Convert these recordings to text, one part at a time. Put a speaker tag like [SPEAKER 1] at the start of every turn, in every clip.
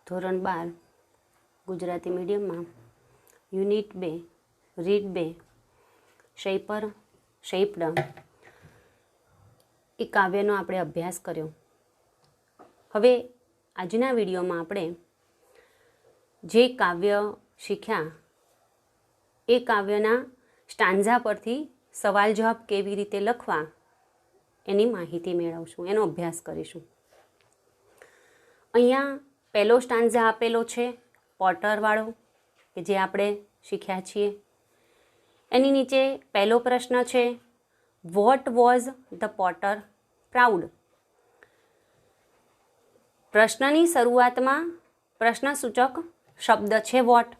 [SPEAKER 1] ધોરણ 12 ગુજરાતી મીડિયમમાં unit 2 read 2 શૈપર shaped એ કાવ્યનો આપણે અભ્યાસ કર્યો. હવે આજના વિડીયોમાં આપણે જે કાવ્ય શીખ્યા એ કાવ્યના સ્ટાન્ઝા પરથી સવાલ જવાબ કેવી રીતે લખવા એની માહિતી મેળવશું, એનો અભ્યાસ કરીશું. અહીંયા પહેલો સ્ટાન્ઝા આપેલો છે પોટરવાળો કે જે આપણે શીખ્યા છીએ. એની નીચે પહેલો પ્રશ્ન છે what was the potter proud. પ્રશ્નની શરૂઆતમાં પ્રશ્નસૂચક શબ્દ છે વોટ.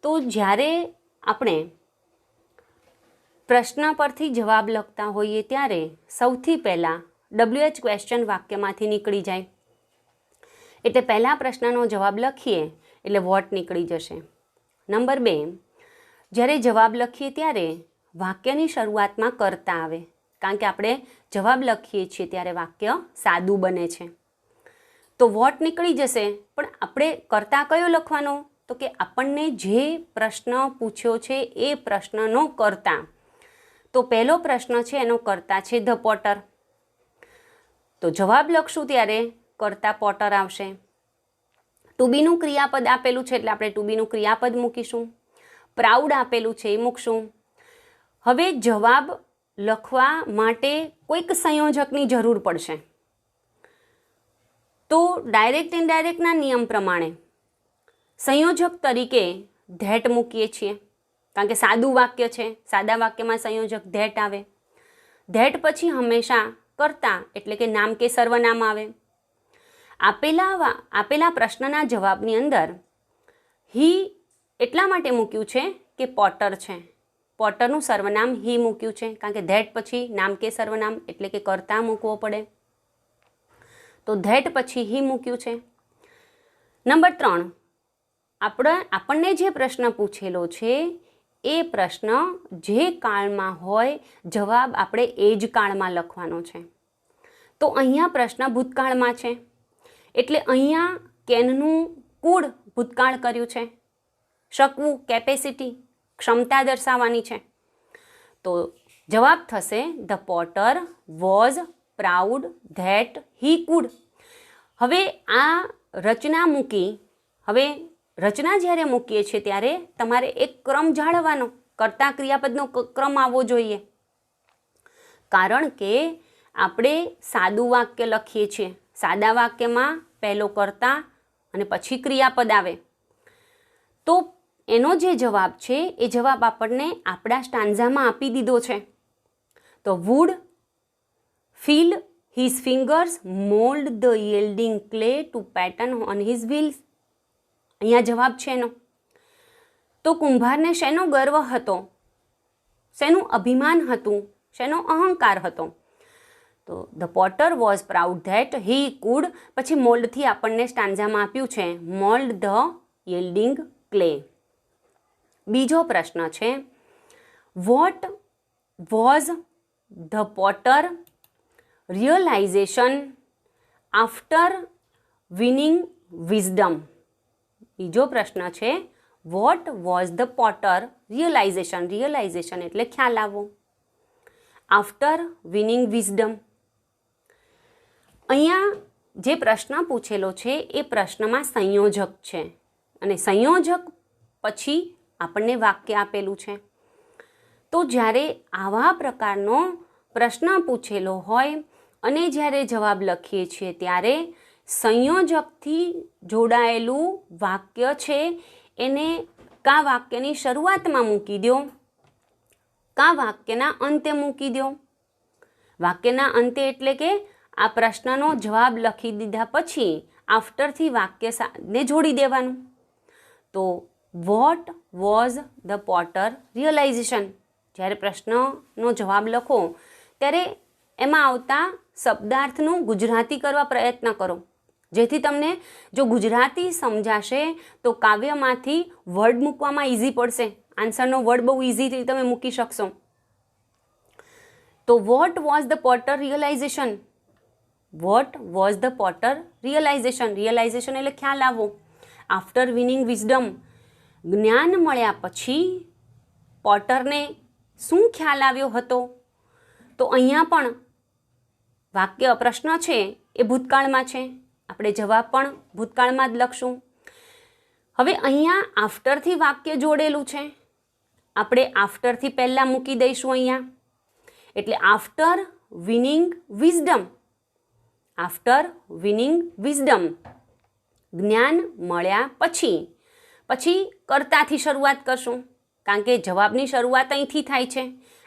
[SPEAKER 1] તો જ્યારે આપણે પ્રશ્ન પરથી જવાબ લખતા હોઈએ ત્યારે સૌથી પહેલાં WH ક્વેશ્ચન વાક્યમાંથી નીકળી જાય. એટલે પહેલા પ્રશ્નનો જવાબ લખીએ એટલે વોટ નીકળી જશે. નંબર 2, જ્યારે જવાબ લખીએ ત્યારે વાક્યની શરૂઆતમાં કર્તા આવે, કારણ કે આપણે જવાબ લખીએ છીએ ત્યારે વાક્ય સાદું બને છે. તો વોટ નીકળી જશે, પણ આપણે કર્તા કયો લખવાનો? તો કે આપણને જે પ્રશ્ન પૂછ્યો છે એ પ્રશ્નનો કર્તા. તો પહેલો પ્રશ્ન છે એનો કર્તા છે ધ પોટર. તો જવાબ લખશું ત્યારે કર્તા પોટર આવશે. ટુ બીનું ક્રિયાપદ આપેલું છે એટલે આપણે ટુ બીનું ક્રિયાપદ મૂકીશું. પ્રાઉડ આપેલું છે એ મૂકશું. હવે જવાબ લખવા માટે કોઈક સંયોજકની જરૂર પડશે. તો ડાયરેક્ટ ઇનડાયરેક્ટના નિયમ પ્રમાણે સંયોજક તરીકે ધેટ મૂકીએ છીએ, કારણ કે સાદું વાક્ય છે, સાદા વાક્યમાં સંયોજક ધેટ આવે. ધેટ પછી હંમેશા કર્તા એટલે કે નામ કે સર્વનામ આવે. આપેલા પ્રશ્નના જવાબની અંદર હી એટલા માટે મૂક્યું છે કે પોટર છે, પોટરનું સર્વનામ હી મૂક્યું છે, કારણ કે ધેટ પછી નામ કે સર્વનામ એટલે કે કર્તા મૂકવો પડે. તો ધેટ પછી હી મૂક્યું છે. નંબર 3, આપણને જે પ્રશ્ન પૂછેલો છે એ પ્રશ્ન જે કાળમાં હોય જવાબ આપણે એ જ કાળમાં લખવાનો છે. તો અહીંયા પ્રશ્ન ભૂતકાળમાં છે એટલે અહીંયા કેનનું કુળ ભૂતકાળ કર્યું છે. શકવું કેપેસિટી ક્ષમતા દર્શાવવાની છે. તો જવાબ થશે the Potter was proud that he could. હવે આ રચના મૂકી, હવે રચના જ્યારે મૂકીએ છીએ ત્યારે તમારે એક ક્રમ જાળવવાનો, કર્તા ક્રિયાપદનો ક્રમ આવવો જોઈએ. કારણ કે આપણે સાદું વાક્ય લખીએ છીએ, સાદા વાક્યમાં પહેલો કર્તા અને પછી ક્રિયાપદ આવે. તો એનો જે જવાબ છે એ જવાબ આપણને આપણા સ્ટાન્ઝામાં આપી દીધો છે. તો would feel his fingers mould the yielding clay to pattern on his wheels. અહીંયા જવાબ છે એનો. તો કુંભારને શેનો ગર્વ હતો, શેનું અભિમાન હતું, શેનો અહંકાર હતો? તો the Potter was proud that he could, પછી મોલ્ડથી આપણને સ્ટાન્ઝામાં આપ્યું છે મોલ્ડ ધ યીલ્ડિંગ ક્લે. બીજો પ્રશ્ન છે what was the potter realization after winning wisdom. બીજો પ્રશ્ન છે what was the potter realization. Realization એટલે ખ્યાલ આવવો. After winning wisdom. અહીંયા જે પ્રશ્ન પૂછેલો છે એ પ્રશ્નમાં સંયોજક છે અને સંયોજક પછી આપણને વાક્ય આપેલું છે. તો જ્યારે આવા પ્રકારનો પ્રશ્ન પૂછેલો હોય અને જ્યારે જવાબ લખીએ છીએ ત્યારે સંયોજકથી જોડાયેલું વાક્ય છે એને કા વાક્યની શરૂઆતમાં મૂકી દો, કા વાક્યના અંતે મૂકી દો. વાક્યના અંતે એટલે કે આ પ્રશ્નનો જવાબ લખી દીધા પછી આફ્ટરથી વાક્યને જોડી દેવાનું. તો what was the potter realization. જ્યારે પ્રશ્નનો જવાબ લખો ત્યારે એમાં આવતા શબ્દાર્થનું ગુજરાતી કરવા પ્રયત્ન કરો, જેથી તમને જો ગુજરાતી સમજાશે તો કાવ્યમાંથી વર્ડ મૂકવામાં ઇઝી પડશે. આન્સરનો વર્ડ બહુ ઇઝીલી તમે મૂકી શકશો. તો what was the potter realization? What was the potter realization? Realization એટલે ખ્યાલ આવવો. આફ્ટર વિનિંગ વિઝડમ, જ્ઞાન મળ્યા પછી પોટરને શું ખ્યાલ આવ્યો હતો? તો અહીંયા પણ વાક્ય પ્રશ્ન છે એ ભૂતકાળમાં છે, આપણે જવાબ પણ ભૂતકાળમાં જ લખશું. હવે અહીંયા આફ્ટરથી વાક્ય જોડેલું છે, આપણે આફ્ટરથી પહેલાં મૂકી દઈશું અહીંયા. એટલે after winning wisdom, after winning wisdom, જ્ઞાન મળ્યા પછી. પછી કર્તાથી શરૂઆત કરશું, કારણ કે જવાબની શરૂઆત અહીંથી થાય છે.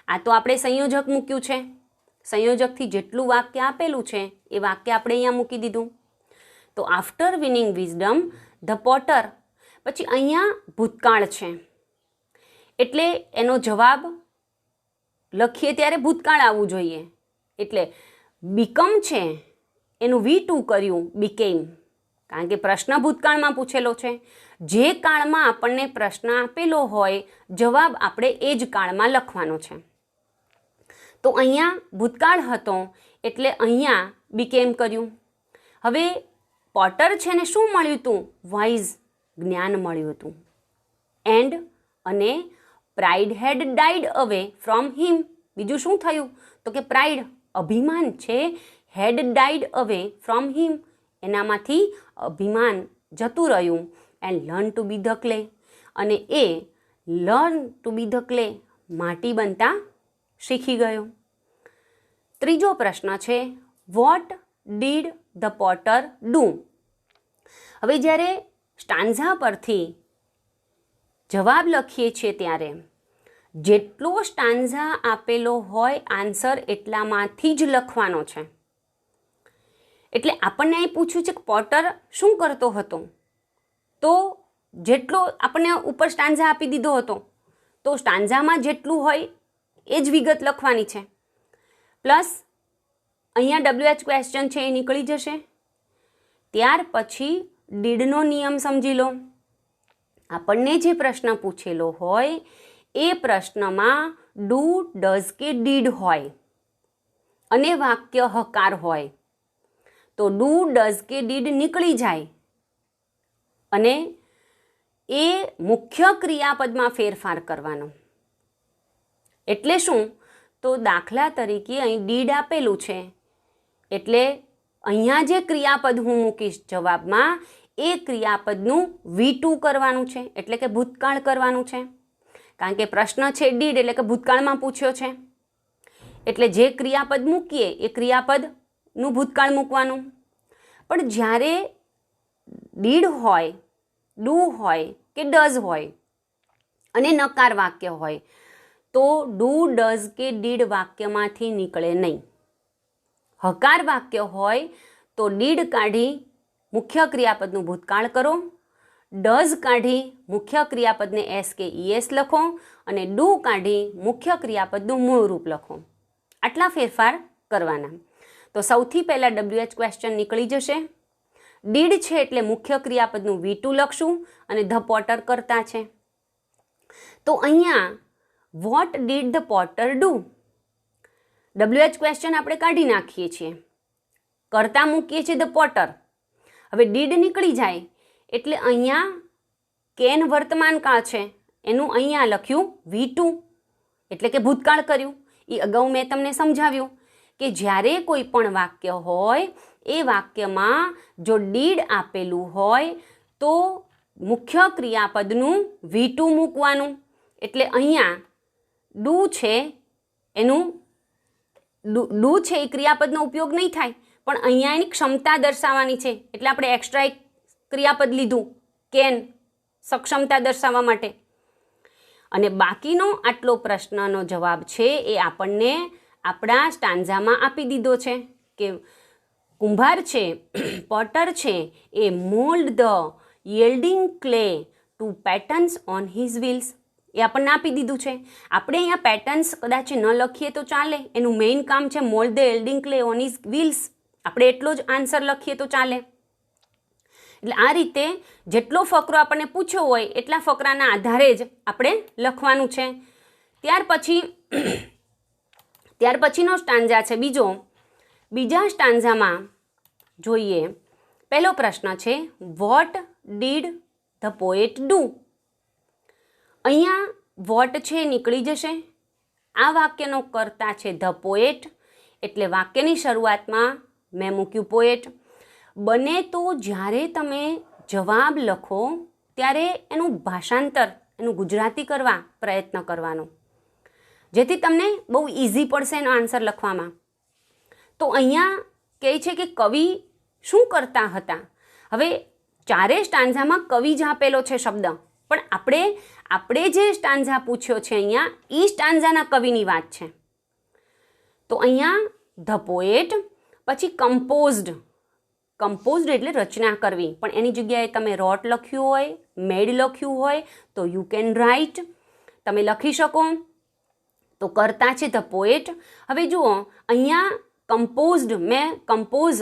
[SPEAKER 1] આ તો આપણે સંયોજક મૂક્યું છે, સંયોજકથી જેટલું વાક્ય આપેલું છે એ વાક્ય આપણે અહીંયા મૂકી દીધું. તો after winning wisdom the Potter, પછી અહીંયા ભૂતકાળ છે એટલે એનો જવાબ લખીએ ત્યારે ભૂતકાળ આવવું જોઈએ. એટલે બીકમ છે એનું V2 કર્યું બીકેમ, કારણ કે પ્રશ્ન ભૂતકાળમાં પૂછેલો છે. જે કાળમાં આપણને પ્રશ્ન આપેલો હોય જવાબ આપણે એ જ કાળમાં લખવાનો છે. તો અહીંયા ભૂતકાળ હતો એટલે અહીંયા બીકેમ કર્યું. હવે પોટર છે ને શું મળ્યું હતું? વાઇઝ, જ્ઞાન મળ્યું હતું. એન્ડ અને pride had died away from him. બીજું શું થયું? તો કે પ્રાઇડ, અભિમાન છે, હેડ ડાઈડ અવે ફ્રોમ હિમ, એનામાંથી અભિમાન જતું રહ્યું. And learn to be the clay, અને એ learn to be the clay, માટી બનતા શીખી ગયો. ત્રીજો પ્રશ્ન છે what did the potter do? હવે જ્યારે સ્ટાન્ઝા પરથી જવાબ લખીએ છીએ ત્યારે જેટલો સ્ટાન્ઝા આપેલો હોય આન્સર એટલામાંથી જ લખવાનો છે. એટલે આપણને અહીં પૂછ્યું છે કે પોટર શું કરતો હતો, તો જેટલો આપણને ઉપર સ્ટાન્ઝા આપી દીધો હતો તો સ્ટાન્ઝામાં જેટલું હોય એ જ વિગત લખવાની છે. પ્લસ અહીંયા WH ક્વેશ્ચન છે એ નીકળી જશે. ત્યાર પછી ડીડનો નિયમ સમજી લો. આપણને જે પ્રશ્ન પૂછેલો હોય એ પ્રશ્નમાં ડુ, ડઝ કે ડીડ હોય અને વાક્ય હકાર હોય તો ડુ, ડઝ કે ડીડ નીકળી જાય અને એ મુખ્ય ક્રિયાપદમાં ફેરફાર કરવાનો. એટલે શું? તો દાખલા તરીકે અહીં ડીડ આપેલું છે એટલે અહીંયા જે ક્રિયાપદ હું મૂકીશ જવાબમાં એ ક્રિયાપદનું V2 કરવાનું છે, એટલે કે ભૂતકાળ કરવાનું છે. કારણ કે પ્રશ્ન છે ડીડ એટલે કે ભૂતકાળમાં પૂછ્યો છે. એટલે જે ક્રિયાપદ મૂકીએ એ ક્રિયાપદનું ભૂતકાળ મૂકવાનું. પણ જ્યારે ડીડ હોય, ડુ હોય કે ડઝ હોય અને નકાર વાક્ય હોય તો ડુ, ડઝ કે ડીડ વાક્યમાંથી નીકળે નહીં. હકાર વાક્ય હોય તો ડીડ કાઢી મુખ્ય ક્રિયાપદનું ભૂતકાળ કરો, ડઝ કાઢી મુખ્ય ક્રિયાપદને એસ કે ES લખો અને ડુ કાઢી મુખ્ય ક્રિયાપદનું મૂળ રૂપ લખો. આટલા ફેરફાર કરવાના. તો સૌથી પહેલાં WH ક્વેશ્ચન નીકળી જશે. ડીડ છે એટલે મુખ્ય ક્રિયાપદનું V2 લખશું અને ધ પોટર કરતા છે. તો અહીંયા vote did the potter do? WH question આપણે કાઢી નાખીએ છીએ, કરતા મૂકીએ છીએ ધ પોટર. હવે ડીડ નીકળી જાય એટલે અહીંયા કેન વર્તમાન કાળ છે એનું અહીંયા લખ્યું V2 એટલે કે ભૂતકાળ કર્યું. એ અગાઉ મેં તમને સમજાવ્યું કે જ્યારે કોઈ પણ વાક્ય હોય એ વાક્યમાં જો ડીડ આપેલું હોય તો મુખ્ય ક્રિયાપદનું V2 મૂકવાનું. એટલે અહીંયા ડુ છે એનું ડુ છે એ ક્રિયાપદનો ઉપયોગ નહીં થાય, પણ અહીંયા એની ક્ષમતા દર્શાવવાની છે એટલે આપણે એક્સ્ટ્રા એક ક્રિયાપદ લીધું કેન, સક્ષમતા દર્શાવવા માટે. અને બાકીનો આટલો પ્રશ્નનો જવાબ છે એ આપણને આપણા સ્ટાન્ઝામાં આપી દીધો છે કે કુંભાર છે, પોટર છે એ mould the yielding clay to patterns on his wheels. એ આપણને આપી દીધું છે. આપણે અહીંયા પેટર્ન્સ કદાચ ન લખીએ તો ચાલે, એનું મેઇન કામ છે mould the yielding clay on his wheels. આપણે એટલો જ આન્સર લખીએ તો ચાલે. એટલે આ રીતે જેટલો ફકરો આપણને પૂછ્યો હોય એટલા ફકરાના આધારે જ આપણે લખવાનું છે. ત્યાર પછીનો સ્ટાન્ઝા છે બીજા સ્ટાન્ઝામાં જોઈએ. પહેલો પ્રશ્ન છે, what did the poet do? અહીંયા વોટ છે નીકળી જશે. આ વાક્યનો કર્તા છે ધ પોએટ, એટલે વાક્યની શરૂઆતમાં મેં મૂક્યું પોએટ. બને તો જ્યારે તમે જવાબ લખો ત્યારે એનું ભાષાંતર, એનું ગુજરાતી કરવા પ્રયત્ન કરવાનો, જેથી તમને બહુ ઇઝી પડશે એનો આન્સર લખવામાં. તો અહીંયા કહે છે કે કવિ શું કરતા હતા. હવે ચારે સ્ટાન્ઝામાં કવિ જ આપેલો છે શબ્દ, પણ આપણે જે સ્ટાન્ઝા પૂછ્યો છે અહીંયા એ સ્ટાન્ઝાના કવિની વાત છે. તો અહીંયા ધ પોએટ, પછી કમ્પોઝડ એટલે રચના કરવી, પણ એની જગ્યાએ તમે રોટ લખ્યું હોય, મેડ લખ્યું હોય તો યુ કેન રાઇટ, તમે લખી શકો. તો કરતા છે ધ પોએટ. હવે જુઓ અહીંયા કમ્પોઝડ, મેં કમ્પોઝ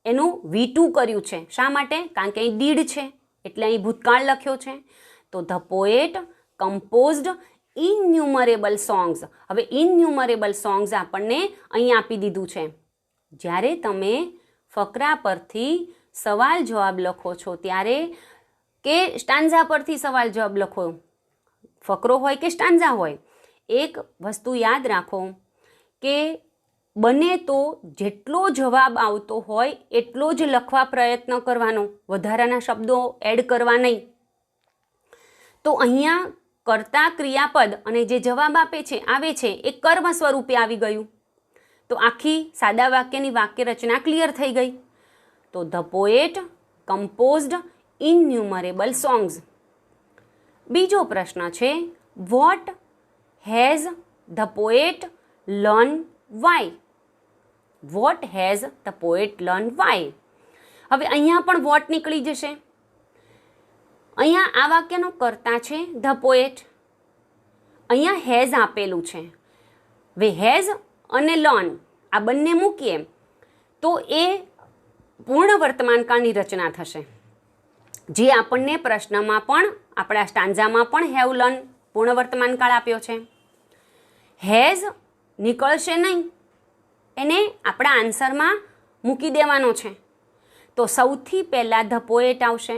[SPEAKER 1] એનું V2 કર્યું છે. શા માટે? કારણ કે અહીં ડીડ છે એટલે અહીં ભૂતકાળ લખ્યો છે. તો the poet composed innumerable songs. હવે ઇન્યુમરેબલ સોંગ્સ આપણને અહીં આપી દીધું છે. જ્યારે તમે ફકરા પરથી સવાલ જવાબ લખો છો ત્યારે, કે સ્ટાન્ઝા પરથી સવાલ જવાબ લખો, ફકરો હોય કે સ્ટાન્ઝા હોય, એક વસ્તુ યાદ રાખો કે બને તો જેટલો જવાબ આવતો હોય એટલો જ લખવા પ્રયત્ન કરવાનો, વધારાના શબ્દો એડ કરવા નહીં. તો અહીંયા કર્તા ક્રિયાપદ અને જે જવાબ આવે છે એ કર્મ સ્વરૂપે આવી ગયું. તો આખી સાદા વાક્યની વાક્ય રચના ક્લિયર થઈ ગઈ. તો the poet composed innumerable songs. બીજો પ્રશ્ન છે, what has the poet learn why? What has the poet learn why? હવે અહીંયા પણ વોટ નીકળી જશે. અહીંયા આ વાક્યનો કર્તા છે ધ પોએટ, અહીંયા હેઝ આપેલું છે. હવે હેઝ અને લર્ન આ બંને મૂકીએ તો એ પૂર્ણ વર્તમાનકાળની રચના થશે, જે આપણને પ્રશ્નમાં પણ, આપણા સ્ટાન્ઝામાં પણ હેવ લર્ન પૂર્ણ વર્તમાનકાળ આપ્યો છે. હેઝ નીકળશે નહીં, એને આપણા આન્સરમાં મૂકી દેવાનો છે. તો સૌથી પહેલાં ધ પોએટ આવશે,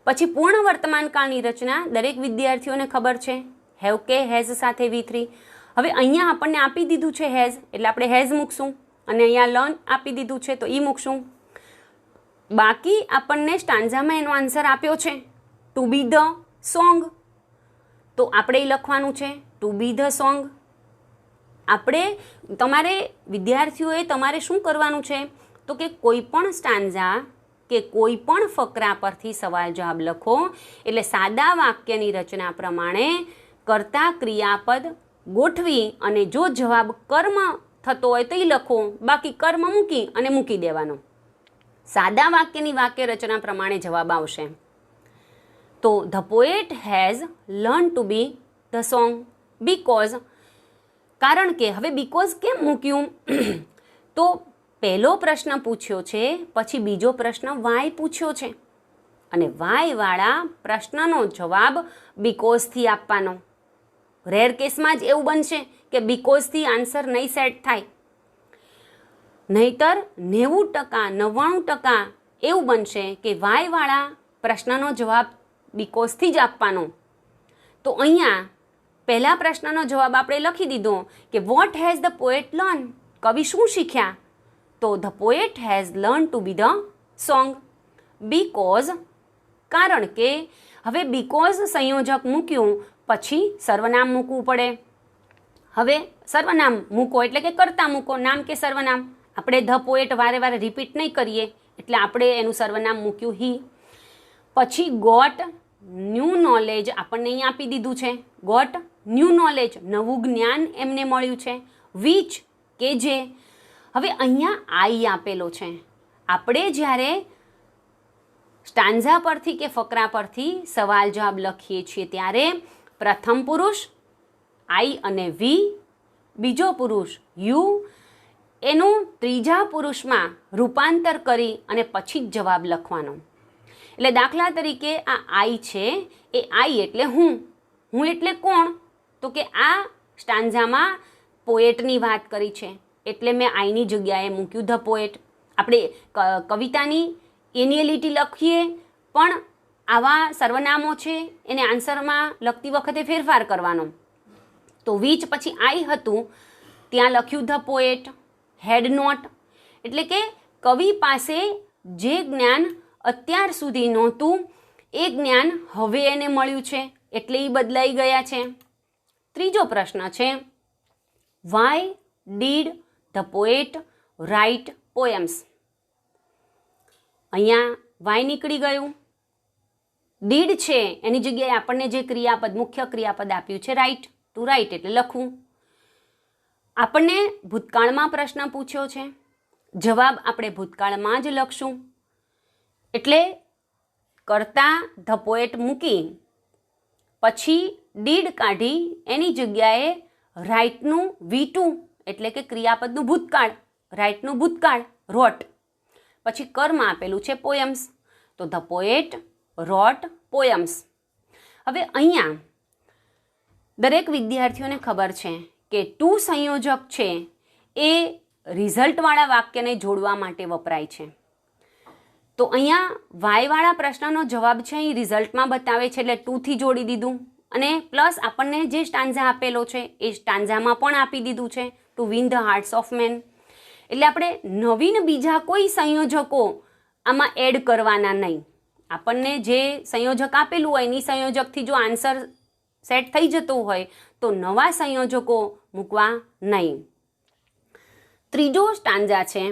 [SPEAKER 1] પછી પૂર્ણ વર્તમાનકાળની રચના દરેક વિદ્યાર્થીઓને ખબર છે, હેવ કે હેઝ સાથે V3. હવે અહીંયા આપણને આપી દીધું છે હેઝ, એટલે આપણે હેઝ મૂકશું, અને અહીંયા લર્ન આપી દીધું છે તો મૂકશું. બાકી આપણને સ્ટાન્ઝામાં એનો આન્સર આપ્યો છે ટુ બી ધ સોંગ, તો આપણે લખવાનું છે ટુ બી ધ સોંગ. વિદ્યાર્થીઓએ તમારે શું કરવાનું છે, તો કે કોઈ પણ સ્ટાન્ઝા કે કોઈ પણ ફકરા પરથી સવાલ જવાબ લખો, એટલે સાદા વાક્યની રચના પ્રમાણે કર્તા ક્રિયાપદ ગોઠવી અને જો જવાબ કર્મ થતો હોય તો એ લખો, બાકી કર્મ મૂકી અને મૂકી દેવાનો. સાદા વાક્યની વાક્ય રચના પ્રમાણે જવાબ આવશે. તો the poet has learn to be the song because, કારણ કે હવે બીકોઝ કેમ મૂક્યું? તો પહેલો પ્રશ્ન પૂછ્યો છે, પછી બીજો પ્રશ્ન વાય પૂછ્યો છે, અને વાયવાળા પ્રશ્નનો જવાબ બીકોઝથી આપવાનો. રેર કેસમાં જ એવું બનશે કે બીકોઝથી આન્સર નહીં સેટ થાય, નહીતર 90% એવું બનશે કે વાયવાળા પ્રશ્નનો જવાબ બીકોઝથી જ આપવાનો. તો અહીંયા પહેલા પ્રશ્નનો જવાબ આપણે લખી દીધો કે vote has the poet learn? કવિ શું શીખ્યા? તો the poet has learn to be the song because, કારણ કે હવે બીકોઝ સંયોજક મૂક્યું પછી સર્વનામ મૂકવું પડે. હવે સર્વનામ મૂકો એટલે કે કર્તા મૂકો, નામ કે સર્વનામ. આપણે ધ પોએટ વારે વારે રિપીટ નહીં કરીએ એટલે આપણે એનું સર્વનામ મૂક્યું હી. પછી ગોટ ન્યૂ નોલેજ આપણને અહીં આપી દીધું છે, ગોટ ન્યૂ નોલેજ નવું જ્ઞાન એમને મળ્યું છે. વિચ કે જે. હવે અહીંયા આઈ આપેલો છે. આપણે જ્યારે સ્ટાન્ઝા પરથી કે ફકરા પરથી સવાલ જવાબ લખીએ છીએ ત્યારે પ્રથમ પુરુષ આઈ અને વી, બીજો પુરુષ યુ, એનું ત્રીજા પુરુષમાં રૂપાંતર કરી અને પછી જ જવાબ લખવાનો. એટલે દાખલા તરીકે આ આઈ છે, એ આઈ એટલે હું એટલે કોણ? તો કે આ સ્ટાન્ઝામાં પોએટની વાત કરી છે એટલે મેં આઈની જગ્યાએ મૂક્યું ધ પોએટ. આપણે કવિતાની એન્યુઅલિટી લખીએ પણ આવા સર્વનામો છે એને આન્સરમાં લખતી વખતે ફેરફાર કરવાનો. તો વિચ પછી આઈ હતું, ત્યાં લખ્યું ધ પોએટ, હેડ નોટ, એટલે કે કવિ પાસે જે જ્ઞાન અત્યાર સુધી નહોતું એ જ્ઞાન હવે એને મળ્યું છે એટલે એ બદલાઈ ગયા છે. ત્રીજો પ્રશ્ન છે, why did the poet write poems. અહીંયા વાય નીકળી ગયું. ડીડ છે એની જગ્યાએ આપણને જે ક્રિયાપદ મુખ્ય ક્રિયાપદ આપ્યું છે રાઇટ, ટુ રાઇટ એટલે લખવું. આપણને ભૂતકાળમાં પ્રશ્ન પૂછ્યો છે, જવાબ આપણે ભૂતકાળમાં જ લખશું. એટલે કરતા ધ પોએટ મૂકી પછી ડીડ કાઢી એની જગ્યાએ રાઇટનું V2 એટલે કે ક્રિયાપદનું ભૂતકાળ, રાઇટનું ભૂતકાળ રોટ, પછી કર્મ આપેલું છે પોયમ્સ, તો ધ પોએટ રોટ પોયમ્સ. હવે અહીંયા દરેક વિદ્યાર્થીઓને ખબર છે કે ટુ સંયોજક છે એ રિઝલ્ટવાળા વાક્યને જોડવા માટે વપરાય છે. તો અહીંયા વાયવાળા પ્રશ્નનો જવાબ છે અહીં રિઝલ્ટમાં બતાવે છે એટલે ટુથી જોડી દીધું, અને પ્લસ આપણને જે સ્ટાન્ઝા આપેલો છે એ સ્ટાન્ઝામાં પણ આપી દીધું છે to win the hearts of men. એટલે આપણે નવીન બીજા કોઈ સંયોજકો આમાં એડ કરવાના નહીં. આપણને જે સંયોજક આપેલું હોય એની સંયોજકથી જો આન્સર સેટ થઈ જતો હોય તો નવા સંયોજકો મૂકવા નહીં. ત્રીજો સ્ટાન્ઝા છે,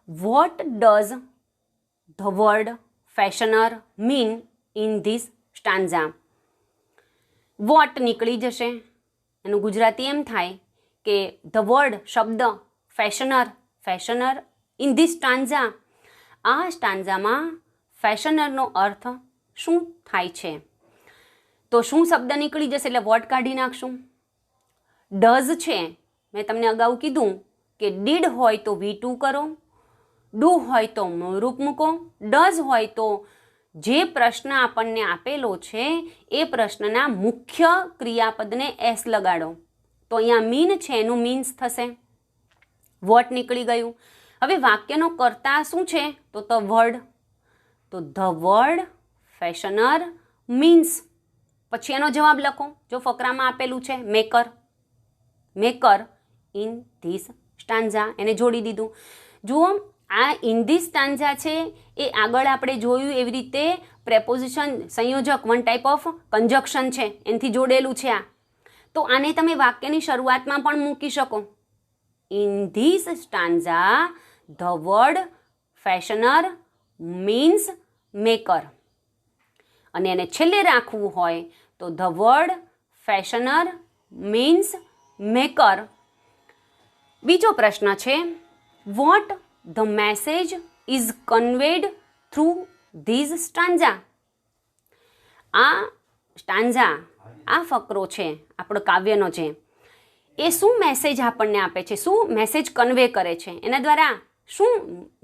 [SPEAKER 1] what does the word fashioner mean in this stanza. What નીકળી જશે, એનું ગુજરાતી એમ થાય કે ધ વર્ડ શબ્દ fashioner, fashioner in this stanza, આ સ્ટાન્ઝામાં ફેશનરનો અર્થ શું થાય છે. તો શું શબ્દ નીકળી જશે એટલે વોટ કાઢી નાખશું. ડઝ છે મેં તમને અગાઉ કીધું કે ડીડ હોય તો V2 કરો, ડુ હોય તો રૂપ મૂકો, ડઝ હોય તો જે પ્રશ્ન આપણને આપેલો છે એ પ્રશ્નના મુખ્ય ક્રિયાપદને એસ લગાડો. તો અહીંયા મીન છે એનું મીન્સ થશે. વોટ નીકળી ગયું. હવે વાક્યનો કર્તા શું છે તો ધ વર્ડ, તો ધ વર્ડ ફેશનર મીન્સ, પછી એનો જવાબ લખો. જો ફકરામાં આપેલું છે maker, maker in this stanza, એને જોડી દીધું. જુઓ આ ઇન ધીસ સ્ટાન્ઝા છે એ આગળ આપણે જોયું એવી રીતે પ્રેપોઝિશન સંયોજક વન ટાઈપ ઓફ કંજક્શન છે એનાથી જોડેલું છે આ. તો આને તમે વાક્યની શરૂઆતમાં પણ મૂકી શકો. In this stanza the word fashioner means maker, અને એને છેલ્લે રાખવું હોય તો the word fashioner means maker. બીજો પ્રશ્ન છે, what the message is conveyed through these stanza. આ સ્ટાન્ઝા, આ ફકરો છે આપણો કાવ્યનો છે, એ શું મેસેજ આપણને આપે છે, શું મેસેજ કન્વે કરે છે, એના દ્વારા શું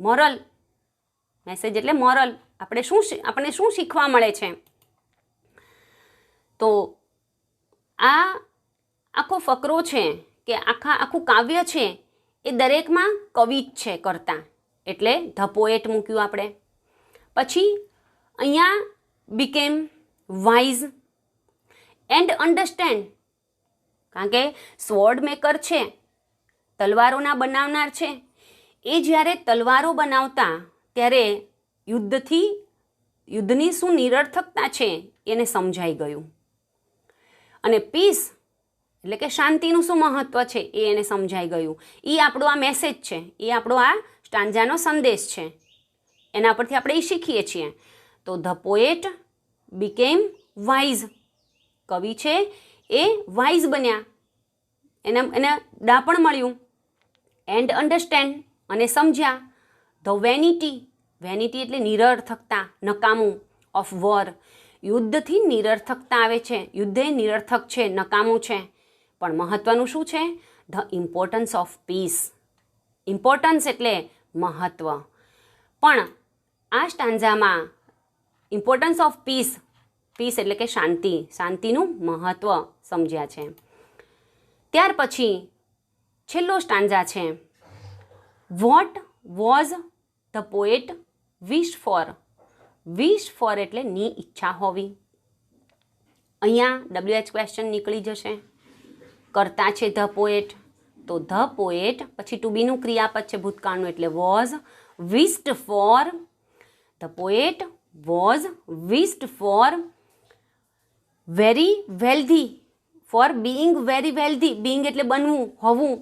[SPEAKER 1] મોરલ, મેસેજ એટલે મોરલ, આપણને શું શીખવા મળે છે. તો આ આખો ફકરો છે કે આખું કાવ્ય છે એ દરેકમાં કવિ જ છે કરતા, એટલે ધ પોએટ મૂક્યું આપણે. પછી અહીંયા બીકેમ વાઇઝ એન્ડ અન્ડરસ્ટેન્ડ, કારણ કે સ્વોર્ડ મેકર છે, તલવારોના બનાવનાર છે, એ જ્યારે તલવારો બનાવતા ત્યારે યુદ્ધની શું નિરર્થકતા છે એને સમજાઈ ગયું, અને પીસ એટલે કે શાંતિનું શું મહત્વ છે એ એને સમજાઈ ગયું. એ આપણો આ મેસેજ છે, એ આપણો આ સ્ટાન્ઝાનો સંદેશ છે, એના પરથી આપણે એ શીખીએ છીએ. તો ધ પોએટ બીકેમ વાઇઝ, કવિ છે એ વાઇઝ બન્યા, એને ડાપણ મળ્યું. એન્ડ અન્ડરસ્ટેન્ડ, અને સમજ્યા. ધ વેનિટી, વેનિટી એટલે નિરર્થકતા, નકામું. ઓફ વોર, યુદ્ધથી નિરર્થકતા આવે છે, યુદ્ધ એ નિરર્થક છે, નકામું છે. પણ મહત્વનું શું છે? The importance of piece. Importance એટલે મહત્વ. પણ આ સ્ટાન્ઝામાં ઇમ્પોર્ટન્સ ઓફ પીસ, પીસ એટલે કે શાંતિ, શાંતિનું મહત્વ સમજ્યા છે. ત્યાર પછી છેલ્લો સ્ટાન્ઝા છે, what was the poet wish for એટલે ની ઈચ્છા હોવી. અહીંયા WH ક્વેશ્ચન નીકળી જશે. કરતા છે ધ પોએટ, તો ધ પોએટ પછી ટુ બીનું ક્રિયાપદ છે ભૂતકાળનું એટલે was wished for. The poet was wished for very wealthy, for being very wealthy. Being એટલે બનવું, હોવું,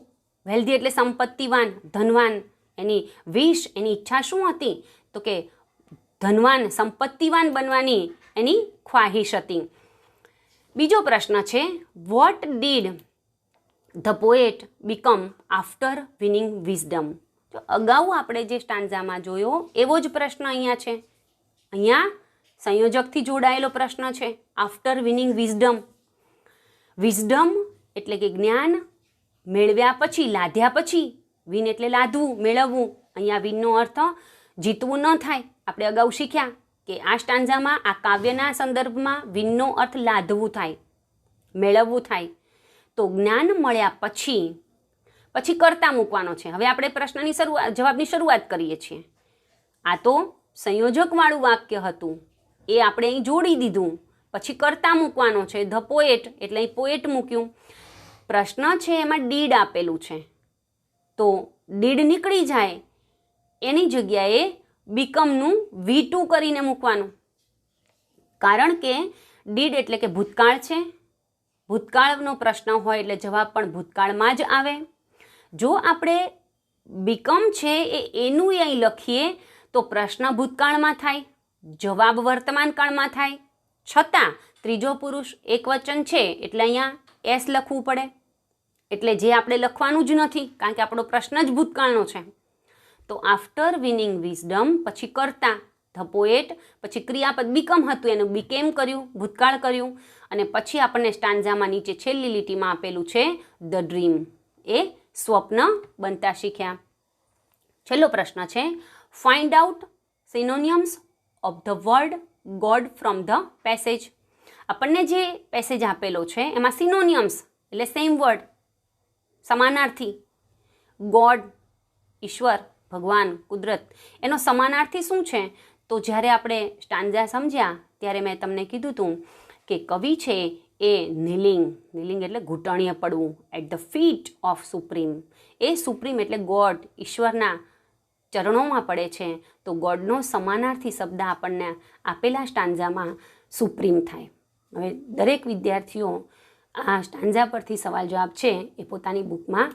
[SPEAKER 1] વેલ્ધી એટલે સંપત્તિવાન, ધનવાન. એની વિશ, એની ઈચ્છા શું હતી? તો કે ધનવાન, સંપત્તિવાન બનવાની એની ખ્વાહિશ હતી. બીજો પ્રશ્ન છે, what did the poet become after winning wisdom. તો અગાઉ આપણે જે સ્ટાન્ઝામાં જોયો એવો જ પ્રશ્ન અહીંયા છે. અહીંયા સંયોજકથી જોડાયેલો પ્રશ્ન છે, આફ્ટર વિનિંગ વિઝડમ. વિઝડમ એટલે કે જ્ઞાન મેળવ્યા પછી, લાધ્યા પછી. વિન એટલે લાદવું, મેળવવું. અહીંયા વિનનો અર્થ જીતવું ન થાય. આપણે અગાઉ શીખ્યા કે આ સ્ટાન્ઝામાં, આ કાવ્યના સંદર્ભમાં વિનનો અર્થ લાદવું થાય, મેળવવું થાય. તો જ્ઞાન મળ્યા પછી કરતા મૂકવાનો છે. હવે આપણે પ્રશ્નની જવાબની શરૂઆત કરીએ છીએ. આ તો સંયોજકવાળું વાક્ય હતું, એ આપણે અહીં જોડી દીધું. પછી કરતા મૂકવાનો છે, ધ પોએટ એટલે અહીં પોએટ મૂક્યું. પ્રશ્ન છે એમાં ડીડ આપેલું છે, તો ડીડ નીકળી જાય, એની જગ્યાએ બીકમનું V2 કરીને મૂકવાનું. કારણ કે ડીડ એટલે કે ભૂતકાળ છે. ભૂતકાળનો પ્રશ્ન હોય એટલે જવાબ પણ ભૂતકાળમાં જ આવે. જો આપણે બીકમ છે એનું અહીં લખીએ તો પ્રશ્ન ભૂતકાળમાં થાય, જવાબ વર્તમાન કાળમાં થાય. છતાં ત્રીજો પુરુષ એકવચન છે એટલે અહીંયા એસ લખવું પડે. એટલે જે આપણે લખવાનું જ નથી, કારણ કે આપણો પ્રશ્ન જ ભૂતકાળનો છે. તો આફ્ટર વિનિંગ વિઝડમ પછી કરતા ધ પોએટ, પછી ક્રિયાપદ બીકમ હતું એનું બીકેમ કર્યું, ભૂતકાળ કર્યું. અને પછી આપણને સ્ટાન્ઝામાં નીચે છેલ્લી લીટીમાં આપેલું છે ધ ડ્રીમ, એ સ્વપ્ન બનતા શીખ્યા. છેલ્લો પ્રશ્ન છે, find out synonyms of the word god from the passage. આપણને જે પેસેજ આપેલો છે એમાં સિનોનિયમ્સ એટલે સેમ વર્ડ, સમાનાર્થી. ગોડ ઈશ્વર, ભગવાન, કુદરત, એનો સમાનાર્થી શું છે? તો જ્યારે આપણે સ્ટાન્ઝા સમજ્યા ત્યારે મેં તમને કીધું હતું કે કવિ છે એ નીલિંગ એટલે ઘૂંટણીએ પડવું, at the feet of supreme. એ સુપ્રીમ એટલે ગોડ, ઈશ્વરના ચરણોમાં પડે છે. તો ગોડનો સમાનાર્થી શબ્દ આપણને આપેલા સ્ટાન્ઝામાં સુપ્રીમ થાય. હવે દરેક વિદ્યાર્થીઓ આ સ્ટાન્ઝા પરથી સવાલ જવાબ છે એ પોતાની બુકમાં